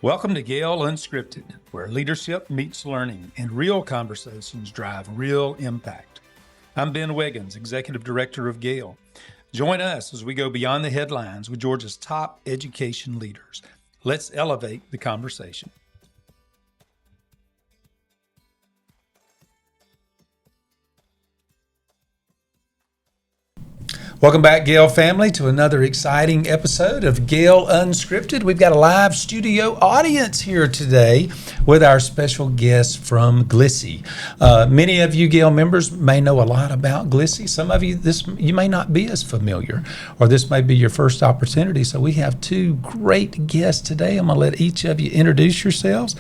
Welcome to GAEL Unscripted, where leadership meets learning and real conversations drive real impact. I'm Ben Wiggins, Executive Director of GAEL. Join us as we go beyond the headlines with Georgia's top education leaders. Let's elevate the conversation. Welcome back, GAEL family, to another exciting episode of GAEL Unscripted. We've got a live studio audience here today with our special guest from GLISI. Many of you GAEL members may know a lot about GLISI. Some of you, you may not be as familiar, or this may be your first opportunity. So we have two great guests today. I'm going to let each of you introduce yourselves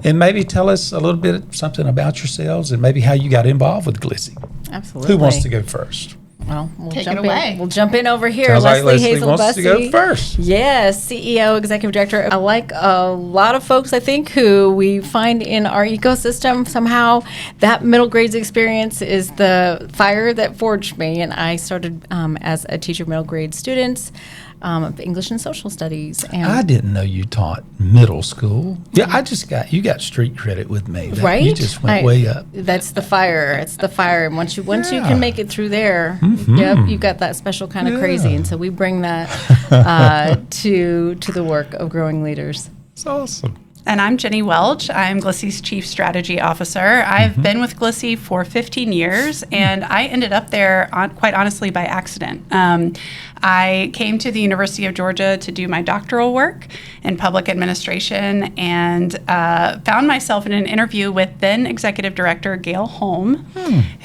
and maybe tell us a little bit something about yourselves and maybe how you got involved with GLISI. Absolutely. Who wants to go first? Well, we'll Take jump it away. in. We'll jump in over here. Sounds like Leslie Hazle, wants Bussey. to go first. Yes, CEO, Executive Director. I like a lot of folks, I think, who we find in our ecosystem. Somehow that middle grades experience is the fire that forged me. And I started as a teacher of middle grade students of English and Social Studies. And I didn't know you taught middle school. Yeah, you got street credit with me. Right? You just went way up. That's the fire. It's the fire. And once you can make it through there, yep, you got that special kind of crazy. And so we bring that to the work of growing leaders. It's awesome. And I'm Jennie Welch. I'm GLISI's Chief Strategy Officer. I've been with GLISI for 15 years, and I ended up there, quite honestly, by accident. I came to the University of Georgia to do my doctoral work in public administration and found myself in an interview with then Executive Director GAEL Holm,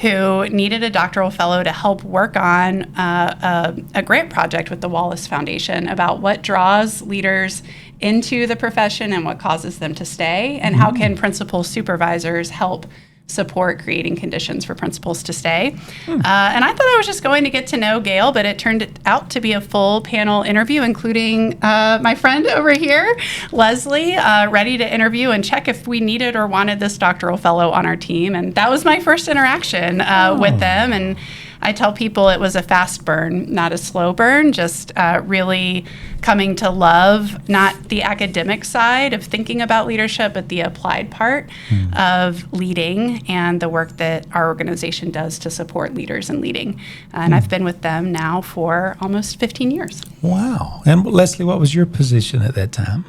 who needed a doctoral fellow to help work on a grant project with the Wallace Foundation about what draws leaders into the profession and what causes them to stay, and how can principal supervisors help support creating conditions for principals to stay. And I thought I was just going to get to know GAEL, but it turned out to be a full panel interview, including my friend over here, Leslie, ready to interview and check if we needed or wanted this doctoral fellow on our team. And that was my first interaction with them. And I tell people it was a fast burn, not a slow burn, just really coming to love not the academic side of thinking about leadership, but the applied part of leading and the work that our organization does to support leaders in leading. And I've been with them now for almost 15 years. Wow. And Leslie, what was your position at that time?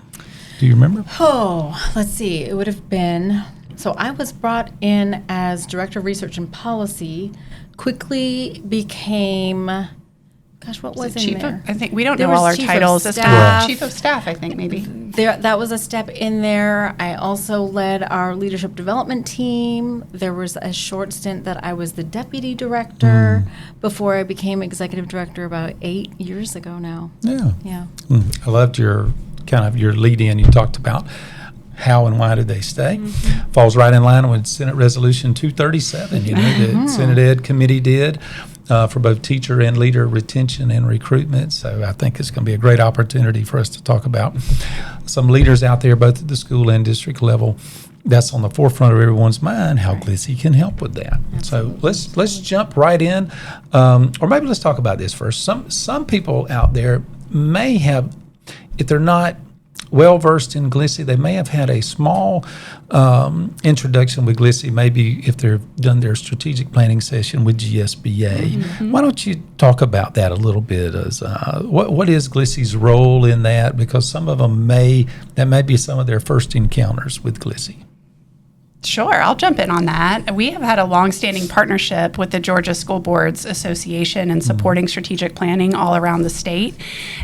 Do you remember? Oh, let's see. It would have been, so I was brought in as Director of Research and Policy, quickly became, gosh, what was in there? I think we don't There know was all our chief of titles. It's staff. Chief of Staff, I think, maybe. That was a step in there. I also led our leadership development team. There was a short stint that I was the deputy director before I became executive director about 8 years ago now. Yeah. I loved your lead in. You talked about how and why did they stay. Falls right in line with Senate Resolution 237, that Senate Ed Committee did for both teacher and leader retention and recruitment. So I think it's going to be a great opportunity for us to talk about some leaders out there, both at the school and district level. That's on the forefront of everyone's mind, how GLISI can help with that. Absolutely. So let's jump right in, or maybe let's talk about this first. Some people out there may have, if they're not well-versed in GLISI, they may have had a small introduction with GLISI, maybe if they've done their strategic planning session with GSBA. Why don't you talk about that a little bit? As what is GLISI's role in that? Because some of them may be some of their first encounters with GLISI. Sure, I'll jump in on that. We have had a longstanding partnership with the Georgia School Boards Association in supporting strategic planning all around the state.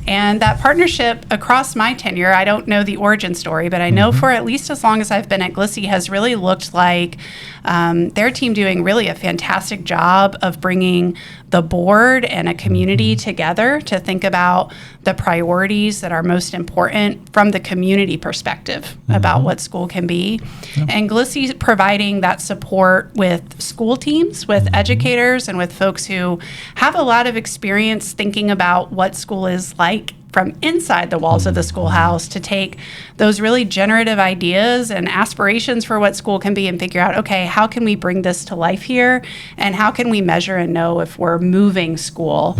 And that partnership across my tenure, I don't know the origin story, but I know for at least as long as I've been at GLISI has really looked like their team doing really a fantastic job of bringing the board and a community together to think about the priorities that are most important from the community perspective about what school can be. And GLISI providing that support with school teams, with educators, and with folks who have a lot of experience thinking about what school is like from inside the walls of the schoolhouse, to take those really generative ideas and aspirations for what school can be and figure out, okay, how can we bring this to life here? And how can we measure and know if we're moving school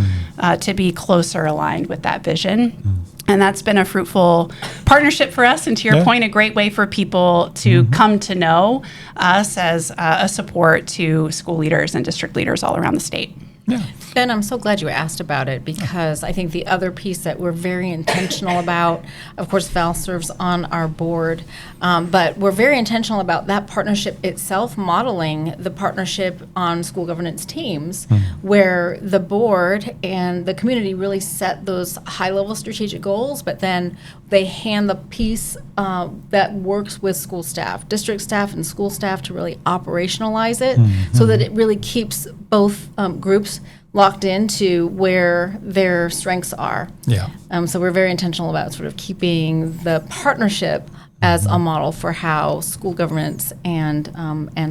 to be closer aligned with that vision? And that's been a fruitful partnership for us. And to your point, a great way for people to come to know us as a support to school leaders and district leaders all around the state. Yeah. Ben, I'm so glad you asked about it, because I think the other piece that we're very intentional about, of course, Val serves on our board, but we're very intentional about that partnership itself, modeling the partnership on school governance teams, where the board and the community really set those high-level strategic goals, but then they hand the piece that works with school staff, district staff and school staff, to really operationalize it so that it really keeps both groups locked into where their strengths are. Yeah. So we're very intentional about sort of keeping the partnership as a model for how school governance and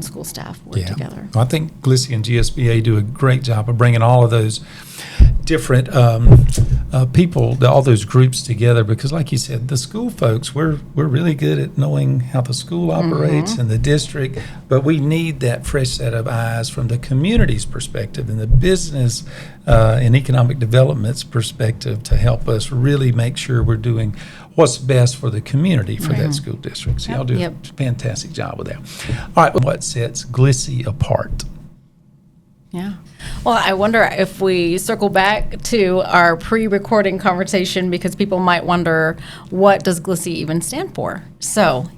school staff work together. Well, I think GLISI and GSBA do a great job of bringing all of those different people, all those groups together, because like you said, the school folks, we're really good at knowing how the school operates and the district, but we need that fresh set of eyes from the community's perspective and the business and economic development's perspective to help us really make sure we're doing what's best for the community for that school district. So y'all do a fantastic job with that. All right, what sets GLISI apart? Yeah. Well, I wonder if we circle back to our pre-recording conversation, because people might wonder, what does GLISI even stand for? So,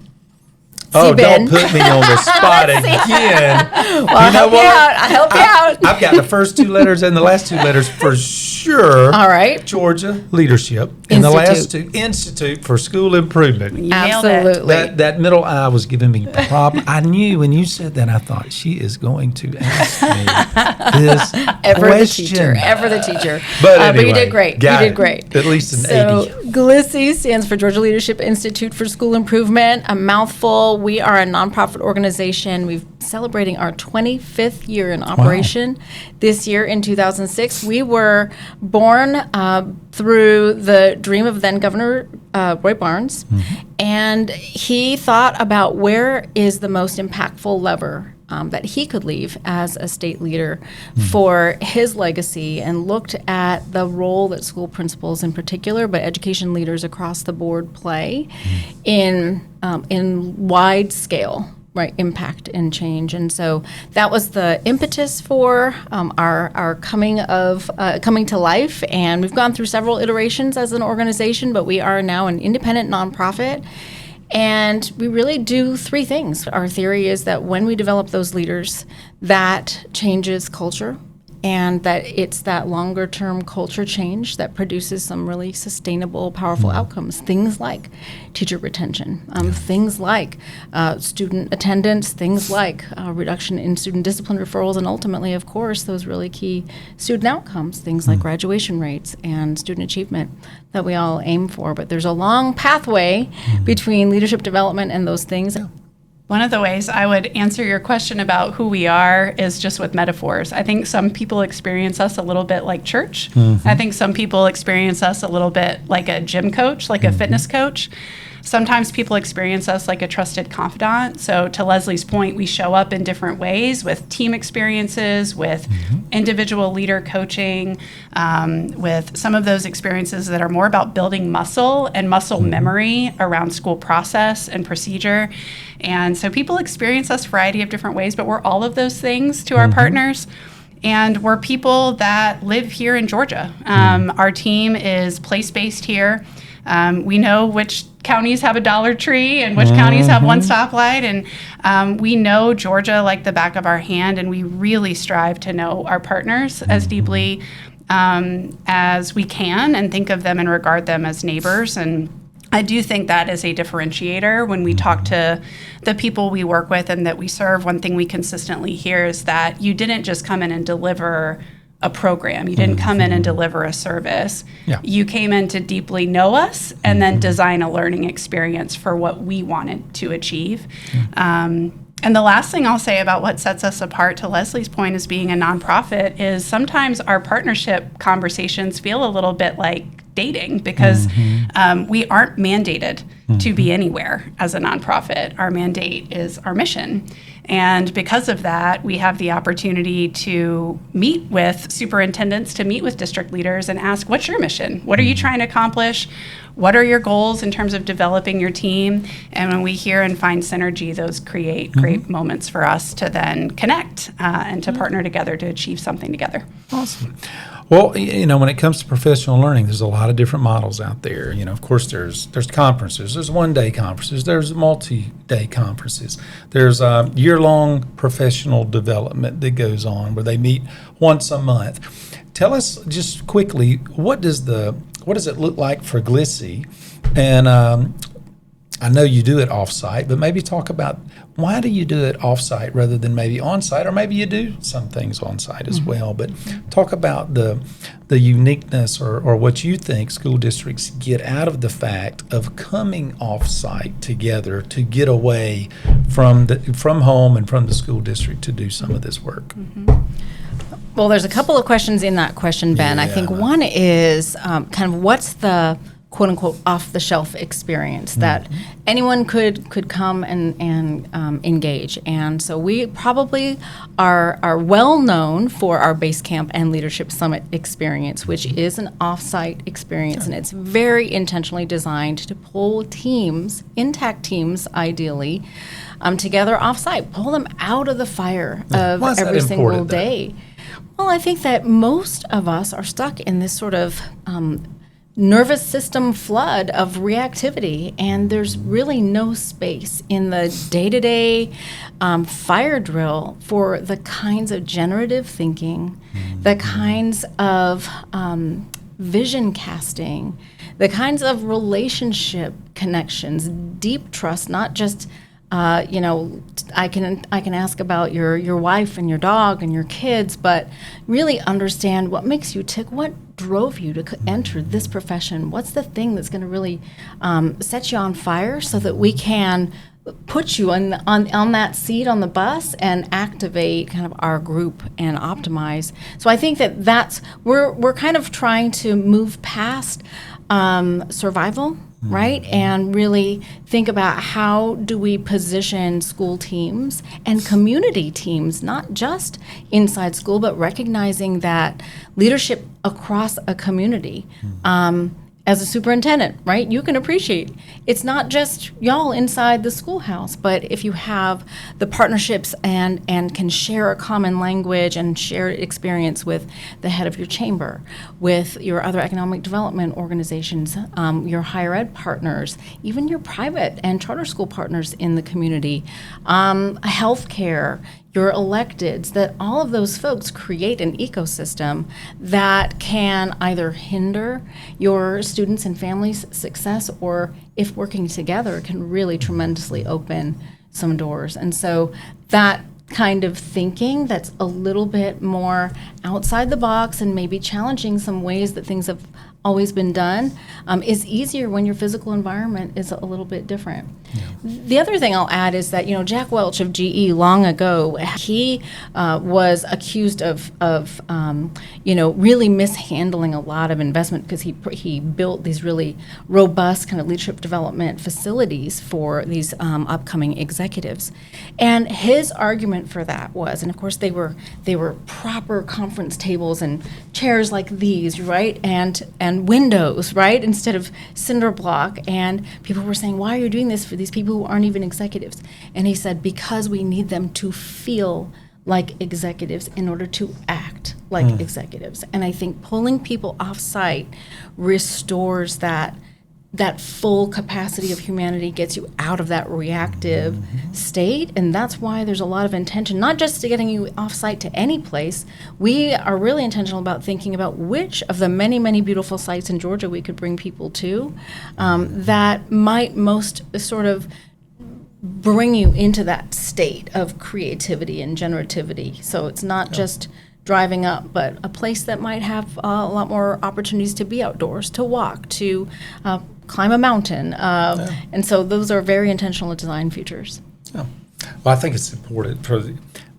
Oh, Ben. don't put me on the spot again. Well, I'll help you out. I'll help you out. I've got the first two letters and the last two letters for sure. All right. Georgia Leadership. And the last two, Institute for School Improvement. You nailed it. Absolutely. That middle I was giving me problem. I knew when you said that, I thought, she is going to ask me this question. Ever the teacher. But but you anyway, did great. You got did it. great. At least an So 80. GLISI stands for Georgia Leadership Institute for School Improvement, a mouthful. We are a nonprofit organization. We're celebrating our 25th year in operation this year in 2006. We were born through the dream of then Governor Roy Barnes, and he thought about where is the most impactful lever that he could leave as a state leader for his legacy, and looked at the role that school principals in particular, but education leaders across the board play in wide scale impact and change. And so that was the impetus for our coming to life. And we've gone through several iterations as an organization, but we are now an independent nonprofit. And we really do three things. Our theory is that when we develop those leaders, that changes culture, and that it's that longer term culture change that produces some really sustainable, powerful outcomes. Things like teacher retention, things like student attendance, things like reduction in student discipline referrals, and ultimately, of course, those really key student outcomes, things like graduation rates and student achievement that we all aim for. But there's a long pathway between leadership development and those things. One of the ways I would answer your question about who we are is just with metaphors. I think some people experience us a little bit like church. I think some people experience us a little bit like a gym coach, like a fitness coach. Sometimes people experience us like a trusted confidant. So to Leslie's point, we show up in different ways with team experiences, with individual leader coaching, with some of those experiences that are more about building muscle and muscle memory around school process and procedure. And so people experience us a variety of different ways, but we're all of those things to our partners. And we're people that live here in Georgia. Our team is place-based here. We know which counties have a Dollar Tree and which counties have one stoplight. And we know Georgia like the back of our hand, and we really strive to know our partners as deeply as we can and think of them and regard them as neighbors. And I do think that is a differentiator when we talk to the people we work with and that we serve. One thing we consistently hear is that you didn't just come in and deliver a program. You didn't come in and deliver a service. Yeah. You came in to deeply know us and then design a learning experience for what we wanted to achieve. And the last thing I'll say about what sets us apart, to Leslie's point, as being a nonprofit, is sometimes our partnership conversations feel a little bit like dating, because we aren't mandated to be anywhere as a nonprofit. Our mandate is our mission. And because of that, we have the opportunity to meet with superintendents, to meet with district leaders and ask, what's your mission? What are you trying to accomplish? what are your goals in terms of developing your team? And when we hear and find synergy, those create great moments for us to then connect and to partner together to achieve something together. Awesome. Well, when it comes to professional learning, there's a lot of different models out there. Of course, there's conferences, there's one-day conferences, there's multi-day conferences, there's year-long professional development that goes on where they meet once a month. Tell us just quickly, what does it look like for GLISI? And I know you do it off-site, but maybe talk about why do you do it off-site rather than maybe on-site, or maybe you do some things on-site as well. But talk about the uniqueness or what you think school districts get out of the fact of coming off-site together to get away from home and from the school district to do some of this work. Well, there's a couple of questions in that question, Ben. Yeah. I think one is kind of what's the quote-unquote off-the-shelf experience that anyone could come and engage. And so we probably are well known for our Base Camp and Leadership Summit experience, which is an off-site experience, and it's very intentionally designed to pull teams, intact teams ideally, together off-site, pull them out of the fire of Why is that every single important, though? day. Well, I think that most of us are stuck in this sort of nervous system flood of reactivity, and there's really no space in the day-to-day fire drill for the kinds of generative thinking, the kinds of vision casting, the kinds of relationship connections, deep trust, not just I can ask about your wife and your dog and your kids, but really understand what makes you tick, what drove you to enter this profession, what's the thing that's going to really set you on fire so that we can put you on that seat on the bus and activate kind of our group and optimize. So I think that's we're kind of trying to move past survival, right? And really think about how do we position school teams and community teams, not just inside school, but recognizing that leadership across a community. As a superintendent, right, you can appreciate it's not just y'all inside the schoolhouse, but if you have the partnerships and can share a common language and share experience with the head of your chamber, with your other economic development organizations, your higher ed partners, even your private and charter school partners in the community, healthcare, your electeds, that all of those folks create an ecosystem that can either hinder your students' and families' success, or if working together can really tremendously open some doors. And so that kind of thinking that's a little bit more outside the box and maybe challenging some ways that things have always been done is easier when your physical environment is a little bit different. Yeah. The other thing I'll add is that, Jack Welch of GE long ago, he was accused of really mishandling a lot of investment because he built these really robust kind of leadership development facilities for these upcoming executives. And his argument for that was, and of course they were proper conference tables and chairs like these, right? And windows, right? Instead of cinder block. And people were saying, why are you doing this for these people who aren't even executives? And he said, because we need them to feel like executives in order to act like executives. And I think pulling people off site restores that full capacity of humanity, gets you out of that reactive state. And that's why there's a lot of intention, not just to getting you off site to any place. We are really intentional about thinking about which of the many, many beautiful sites in Georgia we could bring people to that might most sort of bring you into that state of creativity and generativity. So it's not just driving up, but a place that might have a lot more opportunities to be outdoors, to walk, to climb a mountain. And so those are very intentional design features. Yeah. Well, I think it's important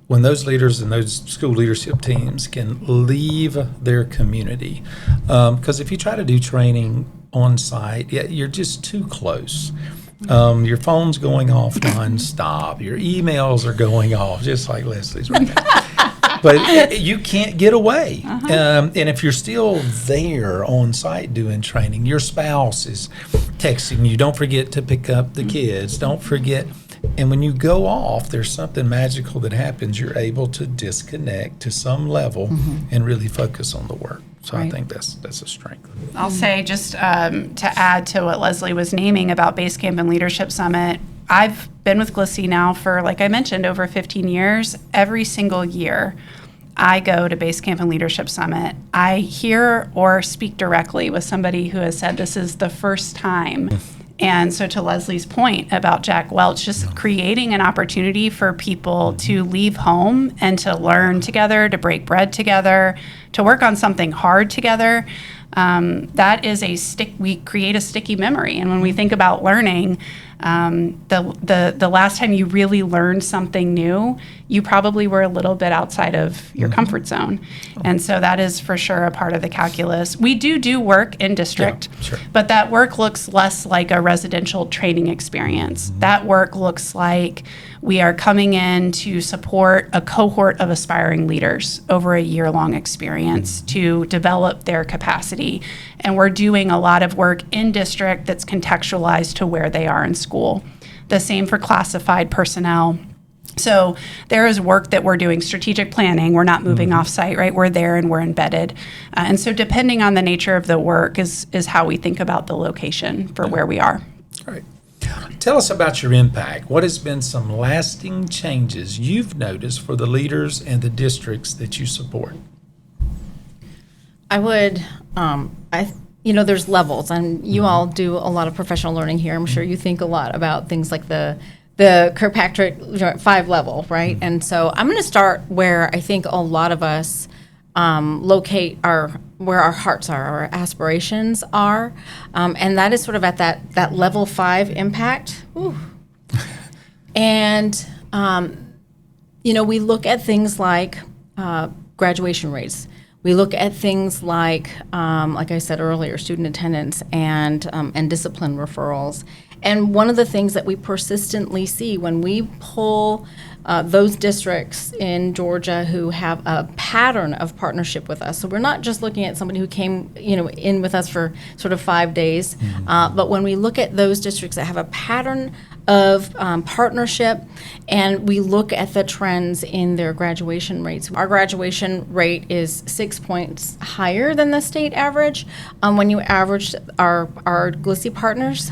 when those leaders and those school leadership teams can leave their community. Because if you try to do training on site, you're just too close. Your phone's going off nonstop. Your emails are going off, just like Leslie's right now. But you can't get away. And if you're still there on site doing training, your spouse is texting you, don't forget to pick up the kids, don't forget. And when you go off, there's something magical that happens. You're able to disconnect to some level and really focus on the work. So I think that's a strength. I'll say just to add to what Leslie was naming about Basecamp and Leadership Summit, I've been with GLISI now for, like I mentioned, over 15 years. Every single year I go to Basecamp and Leadership Summit, I hear or speak directly with somebody who has said this is the first time. And so to Leslie's point about Jack Welch, just creating an opportunity for people to leave home and to learn together, to break bread together, to work on something hard together, that is we create a sticky memory. And when we think about learning, the last time you really learned something new, you probably were a little bit outside of your comfort zone. And so that is for sure a part of the calculus. We do work in district, but that work looks less like a residential training experience. That work looks like we are coming in to support a cohort of aspiring leaders over a year-long experience to develop their capacity. And we're doing a lot of work in district that's contextualized to where they are in school. The same for classified personnel. So there is work that we're doing, strategic planning. We're not moving off-site, right? We're there and we're embedded. And so depending on the nature of the work is how we think about the location for where we are. All right. Tell us about your impact. What has been some lasting changes you've noticed for the leaders and the districts that you support? I would, there's levels, and you all do a lot of professional learning here. I'm sure you think a lot about things like the Kirkpatrick 5 level, right? And so I'm going to start where I think a lot of us locate where our hearts are, our aspirations are, and that is sort of at that level 5 impact. Ooh. And we look at things like graduation rates. We look at things like I said earlier, student attendance and discipline referrals. And one of the things that we persistently see when we pull those districts in Georgia who have a pattern of partnership with us, so we're not just looking at somebody who came in with us for sort of 5 days, but when we look at those districts that have a pattern of partnership, and we look at the trends in their graduation rates. Our graduation rate is 6 points higher than the state average when you average our GLISI partners.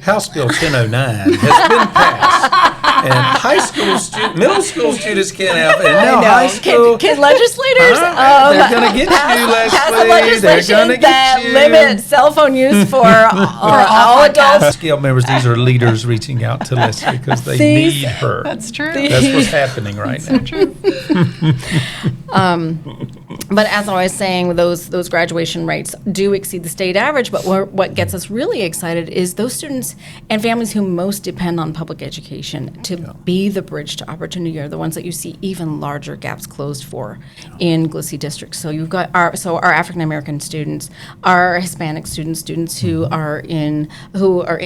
House Bill 1009 has been passed, and middle school students can't have it. And now high school Can legislators they're going to get you, pass Leslie. a legislation that limits cell phone use for all adults? Scale members, these are leaders reaching out to Leslie because they need her. That's true. That's what's happening right now. True. But as I was saying, those graduation rates do exceed the state average, but what gets us really excited is those students and families who most depend on public education to be the bridge to opportunity are the ones that you see even larger gaps closed for in GLISI districts. So you've got our African American students, our Hispanic students who are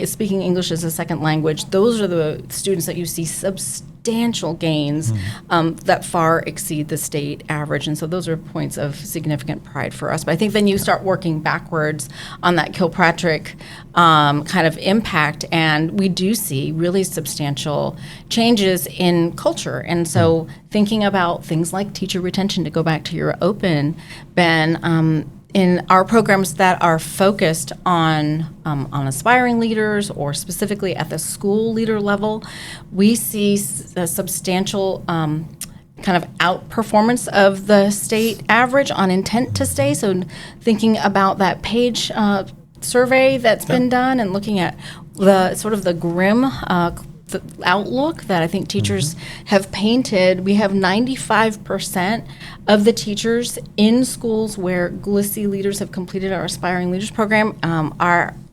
speaking English as a second language. Those are the students that you see substantial gains that far exceed the state average. And so those are points of significant pride for us. But I think then you start working backwards on that Kilpatrick kind of impact, and we do see really substantial changes in culture. And so thinking about things like teacher retention, to go back to your open, Ben, in our programs that are focused on aspiring leaders or specifically at the school leader level, we see a substantial kind of outperformance of the state average on intent to stay. So thinking about that page survey that's been done and looking at the sort of the grim the outlook that I think teachers have painted, we have 95% of the teachers in schools where GLISI leaders have completed our Aspiring Leaders program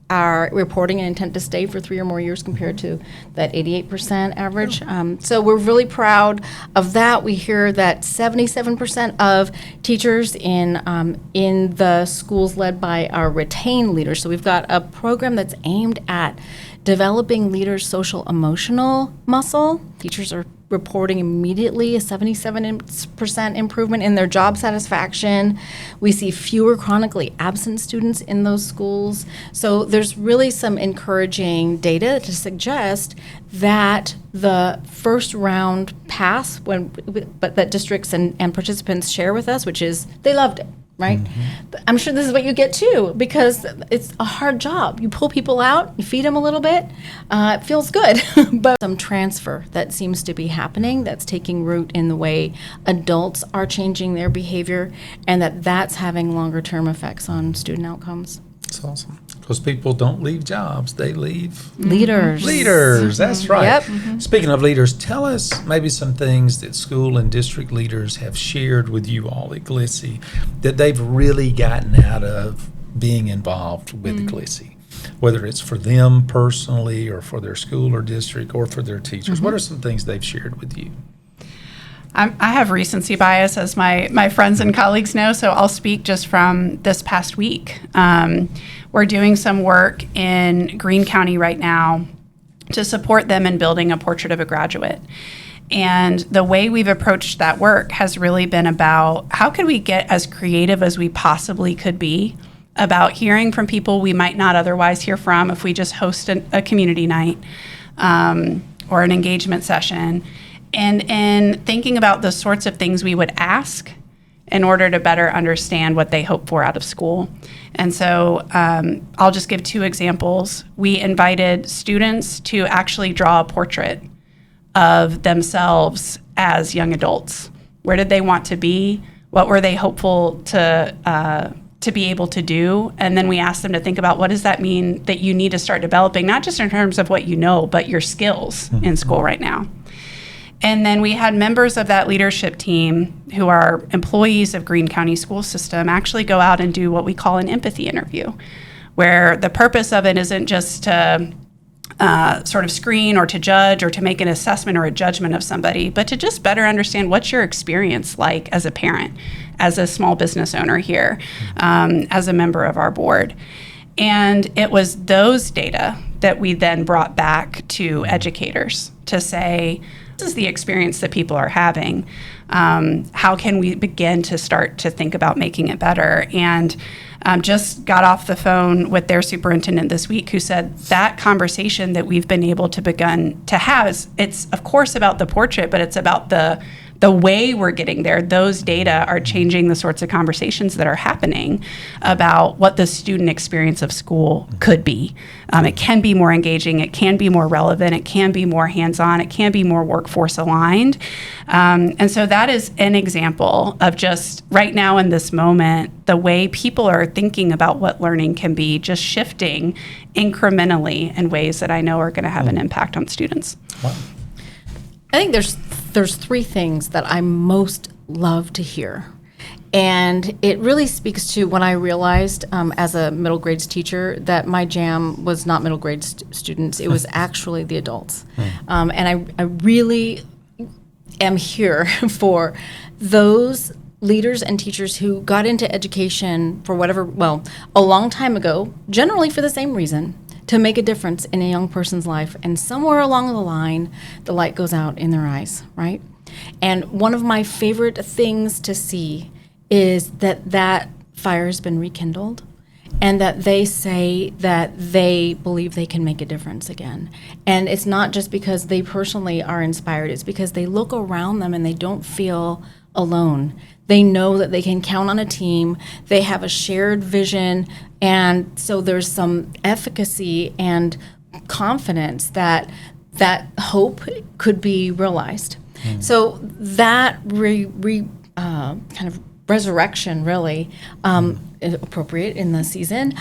are reporting an intent to stay for 3 or more years compared to that 88% average. So we're really proud of that. We hear that 77% of teachers in the schools led by our retained leaders. So we've got a program that's aimed at developing leaders' social emotional muscle Teachers are reporting immediately a 77% improvement in their job satisfaction. We see fewer chronically absent students in those schools. So there's really some encouraging data to suggest that the first round pass, but that districts and participants share with us, which is they loved it. Right? I'm sure this is what you get too, because it's a hard job. You pull people out, you feed them a little bit, it feels good. But some transfer that seems to be happening that's taking root in the way adults are changing their behavior, and that's having longer term effects on student outcomes. That's awesome. Because people don't leave jobs, they leave Leaders. leaders. That's right. Yep. Speaking of leaders, tell us maybe some things that school and district leaders have shared with you all at GLISI that they've really gotten out of being involved with GLISI, whether it's for them personally or for their school or district or for their teachers. What are some things they've shared with you? I have recency bias, as my friends and colleagues know, so I'll speak just from this past week. We're doing some work in Greene County right now to support them in building a portrait of a graduate. And the way we've approached that work has really been about how could we get as creative as we possibly could be about hearing from people we might not otherwise hear from if we just host a community night or an engagement session. And thinking about the sorts of things we would ask in order to better understand what they hope for out of school. And so I'll just give two examples. We invited students to actually draw a portrait of themselves as young adults. Where did they want to be? What were they hopeful to be able to do? And then we asked them to think about what does that mean that you need to start developing, not just in terms of what you know, but your skills in school right now. And then we had members of that leadership team who are employees of Greene County School System actually go out and do what we call an empathy interview, where the purpose of it isn't just to sort of screen or to judge or to make an assessment or a judgment of somebody, but to just better understand what's your experience like as a parent, as a small business owner here, as a member of our board. And it was those data that we then brought back to educators to say, this is the experience that people are having. How can we begin to start to think about making it better? And just got off the phone with their superintendent this week who said that conversation that we've been able to begin to have it's of course about the portrait, but it's about the way we're getting there. Those data are changing the sorts of conversations that are happening about what the student experience of school could be. It can be more engaging, it can be more relevant, it can be more hands-on, it can be more workforce aligned. And so that is an example of just right now in this moment, the way people are thinking about what learning can be, just shifting incrementally in ways that I know are going to have an impact on students. Wow. I think there's three things that I most love to hear. And it really speaks to when I realized as a middle grades teacher that my jam was not middle grade students, it was actually the adults. And I really am here for those leaders and teachers who got into education for a long time ago, generally for the same reason, to make a difference in a young person's life. And somewhere along the line, the light goes out in their eyes, right? And one of my favorite things to see is that fire has been rekindled and that they say that they believe they can make a difference again. And it's not just because they personally are inspired, it's because they look around them and they don't feel alone. They know that they can count on a team, they have a shared vision, and so there's some efficacy and confidence that hope could be realized. So that kind of resurrection, really appropriate in the season,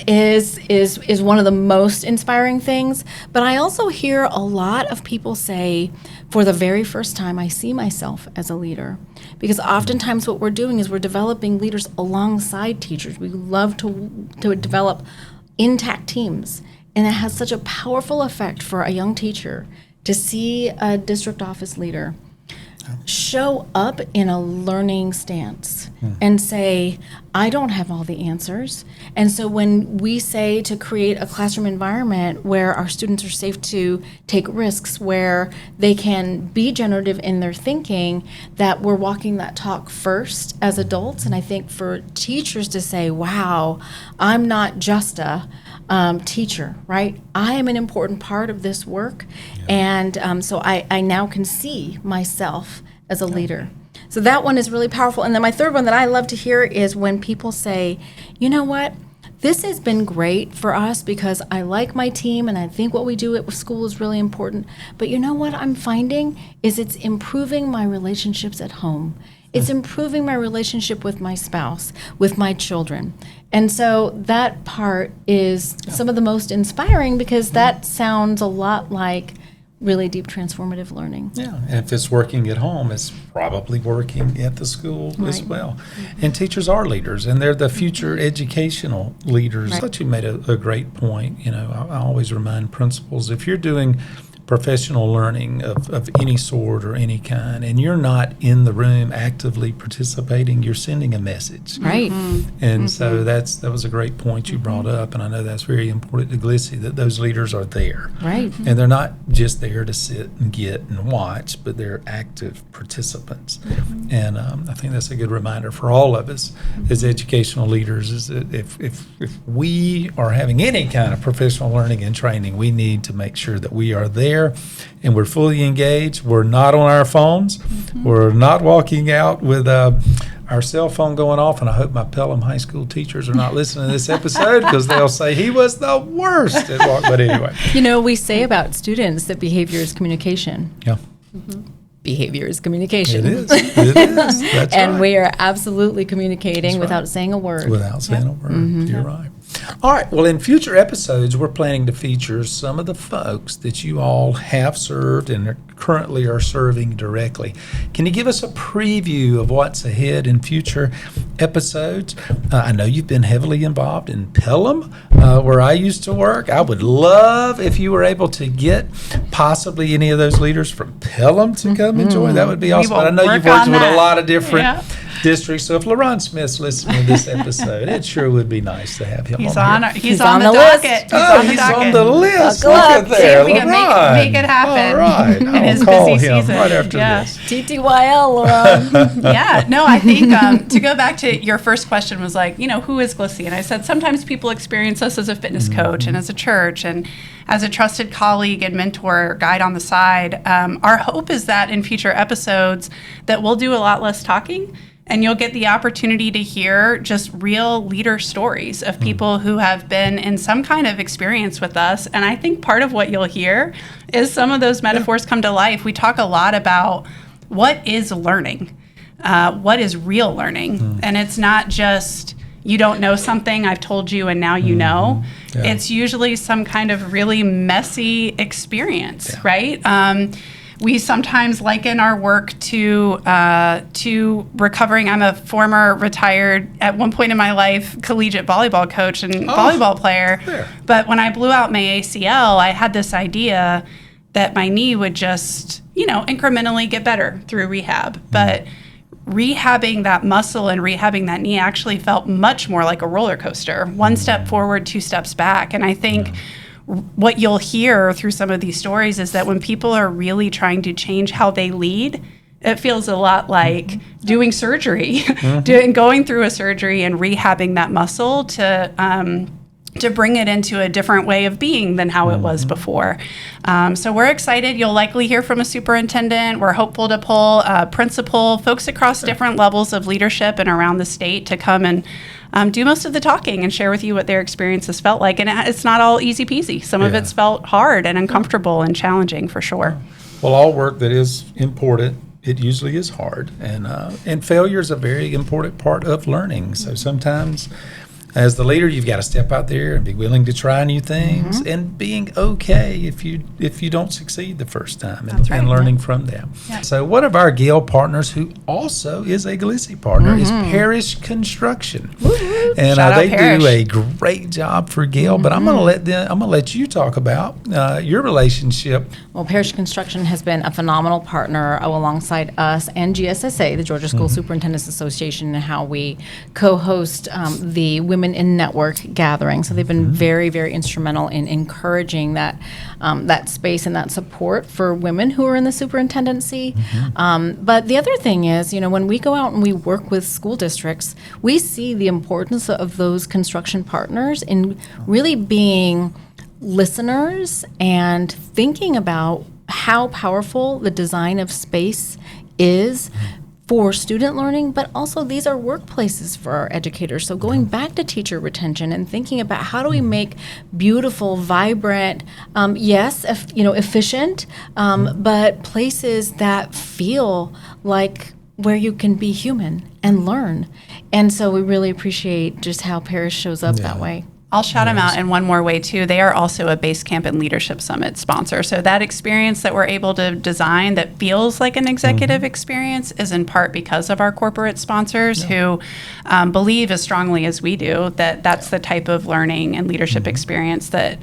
is one of the most inspiring things. But I also hear a lot of people say, for the very first time, I see myself as a leader. Because oftentimes what we're doing is we're developing leaders alongside teachers. We love to develop intact teams. And it has such a powerful effect for a young teacher to see a district office leader show up in a learning stance and say, I don't have all the answers. And so when we say to create a classroom environment where our students are safe to take risks, where they can be generative in their thinking, that we're walking that talk first as adults. And I think for teachers to say, wow, I'm not just a teacher, right? I am an important part of this work. And so I now can see myself as a leader. So that one is really powerful. And then my third one that I love to hear is when people say, you know what, this has been great for us because I like my team and I think what we do at school is really important. But you know what I'm finding is it's improving my relationships at home. It's improving my relationship with my spouse, with my children. And so that part is some of the most inspiring because that sounds a lot like really deep transformative learning. Yeah, and if it's working at home, it's probably working at the school as well. And teachers are leaders, and they're the future educational leaders. I thought you made a great point. You know, I always remind principals, if you're doing professional learning of any sort or any kind, and you're not in the room actively participating, you're sending a message. Right. And so that was a great point you brought up, and I know that's very important to GLISI, that those leaders are there. Right. And they're not just there to sit and get and watch, but they're active participants. And I think that's a good reminder for all of us as educational leaders, is that if we are having any kind of professional learning and training, we need to make sure that we are there and we're fully engaged. We're not on our phones. We're not walking out with our cell phone going off. And I hope my Pelham High School teachers are not listening to this episode because they'll say he was the worst at walk. But anyway. You know, we say about students that behavior is communication. Yeah. Behavior is communication. It is. It is. That's And right. we are absolutely communicating That's without right. saying a word. Without saying a word. You're right. All right. Well, in future episodes, we're planning to feature some of the folks that you all have served and currently are serving directly. Can you give us a preview of what's ahead in future episodes? I know you've been heavily involved in Pelham, where I used to work. I would love if you were able to get possibly any of those leaders from Pelham to come and join. That would be awesome. will But I know work you've worked on with that. a lot of different Yeah. districts. So if LaRon Smith's listening to this episode, it sure would be nice to have him He's on on. here. He's on the list. docket. He's Oh, on the he's docket. on the list. Buckle Look up. at See there, if we can LaRon. make it happen. All right. in I'll his call busy him season. right after Yeah. this. TTYL, Laura. Yeah, no, I think to go back to your first question was like, who is GLISI? And I said sometimes people experience us as a fitness coach and as a church and as a trusted colleague and mentor or guide on the side. Our hope is that in future episodes that we'll do a lot less talking and you'll get the opportunity to hear just real leader stories of people who have been in some kind of experience with us. And I think part of what you'll hear is some of those metaphors come to life. We talk a lot about what is learning, what is real learning. And it's not just, you don't know something, I've told you and now you know. Yeah. It's usually some kind of really messy experience, right? We sometimes liken our work to recovering. I'm a former retired, at one point in my life, collegiate volleyball coach and volleyball player. There. But when I blew out my ACL, I had this idea that my knee would just, incrementally get better through rehab. But rehabbing that muscle and rehabbing that knee actually felt much more like a roller coaster. One step forward, two steps back. And I think what you'll hear through some of these stories is that when people are really trying to change how they lead, it feels a lot like doing surgery, going through a surgery and rehabbing that muscle to bring it into a different way of being than how it was before. So we're excited. You'll likely hear from a superintendent. We're hopeful to pull a principal, folks across different levels of leadership and around the state to come and do most of the talking and share with you what their experiences felt like. And it's not all easy peasy. Some of it's felt hard and uncomfortable and challenging for sure. Well, all work that is important, it usually is hard. And failure is a very important part of learning. So sometimes as the leader, you've got to step out there and be willing to try new things, and being okay if you don't succeed the first time, and learning from them. Yeah. So one of our GAEL partners, who also is a GLISI partner, is Parish Construction, and Shout out they Parish. do a great job for GAEL. But I'm going to let you talk about your relationship. Well, Parish Construction has been a phenomenal partner alongside us and GSSA, the Georgia School Superintendents Association, and how we co-host the Women in Network gathering. So they've been very, very instrumental in encouraging that that space and that support for women who are in the superintendency. But the other thing is, when we go out and we work with school districts, we see the importance of those construction partners in really being listeners and thinking about how powerful the design of space is for student learning, but also these are workplaces for our educators. So going back to teacher retention and thinking about how do we make beautiful, vibrant, efficient, but places that feel like where you can be human and learn. And so we really appreciate just how Parish shows up that way. I'll shout them out in one more way, too. They are also a Base Camp and Leadership Summit sponsor. So that experience that we're able to design that feels like an executive experience is in part because of our corporate sponsors who believe as strongly as we do that that's the type of learning and leadership experience that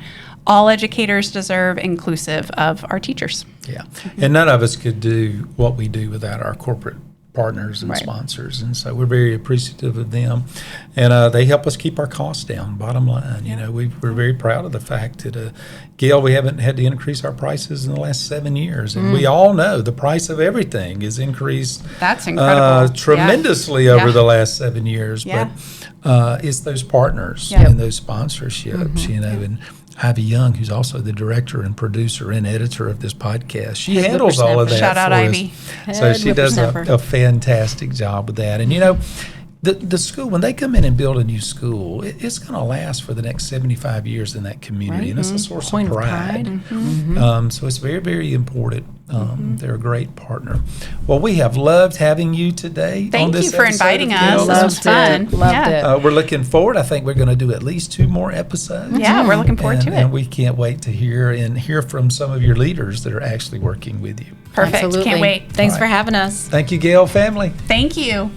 all educators deserve, inclusive of our teachers. Yeah, and none of us could do what we do without our corporate partners and Right. sponsors, and so we're very appreciative of them, and they help us keep our costs down. Bottom line, we're very proud of the fact that GAEL, we haven't had to increase our prices in the last 7 years, and we all know the price of everything is increased. That's incredible. Tremendously over the last 7 years. Yeah. But it's those partners and those sponsorships, and Ivy Young, who's also the director and producer and editor of this podcast, she Head handles all of that Shout out for us. Ivy. So Head she does whippersnapper. a fantastic job with that. And the school, when they come in and build a new school, it's going to last for the next 75 years in that community, and it's a source Point of of pride. pride. So it's very, very important. They're a great partner. Well, we have loved having you today. Thank on this you for episode inviting of us. GAEL. This was fun. Loved it. We're looking forward. I think we're going to do at least 2 more episodes. Yeah, we're looking forward to it. And we can't wait to hear from some of your leaders that are actually working with you. Perfect. Absolutely. Can't wait. Thanks All for right. having us. Thank you, GAEL family. Thank you.